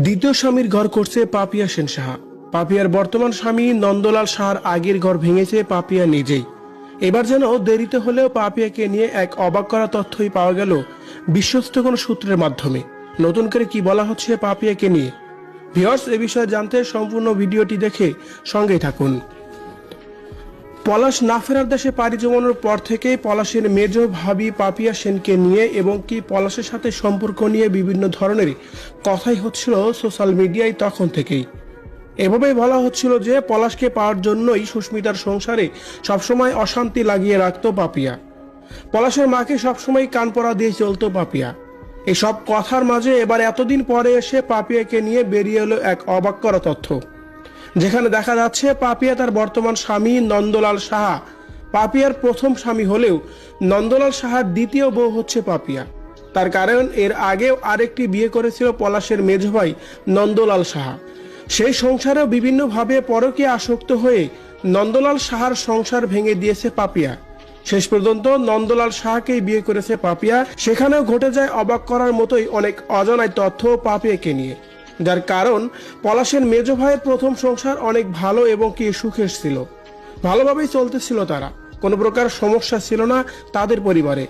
দ্বিতীয় স্বামীর ঘর করছে পাপিয়া সেন সাহা। পাপিয়ার বর্তমান স্বামী নন্দলাল সাহার আগের ঘর ভেঙেছে পাপিয়া নিজেই। এবার যেন দেরিতে হলেও পাপিয়াকে নিয়ে এক অবাক করা তথ্যই পাওয়া গেল বিশ্বস্ত কোনো সূত্রের মাধ্যমে। নতুন করে কি বলা হচ্ছে পাপিয়াকে নিয়ে, ভিউয়ার্স এ বিষয়ে জানতে সম্পূর্ণ ভিডিওটি দেখে সঙ্গেই থাকুন। পলাশ না ফেরার দেশে পাড়ি জমানোর পর থেকেই পলাশের মেজ ভাবি পাপিয়া সেনকে নিয়ে এবং কি পলাশের সাথে সম্পর্ক নিয়ে বিভিন্ন ধরনের কথাই হচ্ছিল সোশ্যাল মিডিয়ায় তখন থেকেই। এভাবেই বলা হচ্ছিল যে পলাশকে পাওয়ার জন্যই সুস্মিতার সংসারে সবসময় অশান্তি লাগিয়ে রাখত পাপিয়া। পলাশের মাকে সবসময় কান পড়া দিয়ে চলত পাপিয়া। এসব কথার মাঝে এবার এতদিন পরে এসে পাপিয়াকে নিয়ে বেরিয়ে এলো এক অবাক করা তথ্য, যেখানে দেখা যাচ্ছে পাপিয়া তার বর্তমান স্বামী নন্দলাল সাহা পাপিয়ার প্রথম স্বামী হলেও নন্দলাল সাহার দ্বিতীয় বউ হচ্ছে পাপিয়া। তার কারণ এর আগেও আরেকটি বিয়ে করেছিল পলাশের মেজ ভাই নন্দলাল সাহা। সেই সংসারেও বিভিন্নভাবে পরকীয়া আসক্ত হয়ে নন্দলাল সাহার সংসার ভেঙে দিয়েছে পাপিয়া। শেষ পর্যন্ত নন্দলাল সাহাকেই বিয়ে করেছে পাপিয়া। সেখানেও ঘটে যায় অবাক করার মতোই অনেক অজানায় তথ্য পাপিয়াকে নিয়ে, যার কারণ পলাশের মেজ ভাইয়ের প্রথম সংসার অনেক ভালো এবং কি সুখের ছিল, ভালোভাবেই চলতেছিল, তারা কোনো প্রকার সমস্যা ছিল না তাদের পরিবারে।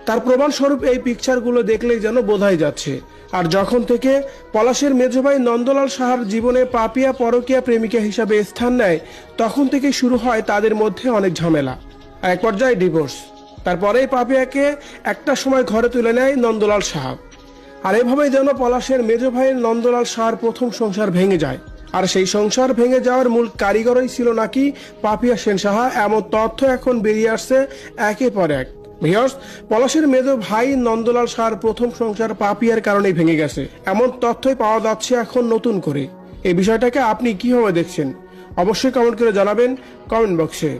তার প্রমাণস্বরূপ এই পিকচারগুলো দেখলেই যেন বোঝাই যাচ্ছে। আর যখন থেকে পলাশের মেজ ভাই নন্দলাল সাহার জীবনে পাপিয়া পরকীয়া প্রেমিকা হিসাবে স্থান নেয়, তখন থেকে শুরু হয় তাদের মধ্যে অনেক ঝামেলা, আর এক পর্যায়ে ডিভোর্স। তারপরেই পাপিয়াকে একটা সময় ঘরে তুলে নেয় নন্দলাল সাহা। আর এভাবেই যেন পলাশের মেজ ভাইয়ের নন্দলাল সাহার প্রথম সংসার ভেঙে যায়। আর সেই সংসার ভেঙে যাওয়ার মূল কারিগরই ছিল নাকি পাপিয়া সেন সাহা, এমন তথ্য এখন বেরিয়ে আসছে একের পর এক। ভিউয়ার্স, পলাশের মেজ ভাই নন্দলাল সাহার প্রথম সংসার পাপিয়ার কারণেই ভেঙে গেছে, এমন তথ্যই পাওয়া যাচ্ছে এখন নতুন করে। এই বিষয়টাকে আপনি কিভাবে দেখছেন অবশ্যই কমেন্ট করে জানাবেন কমেন্ট বক্সে।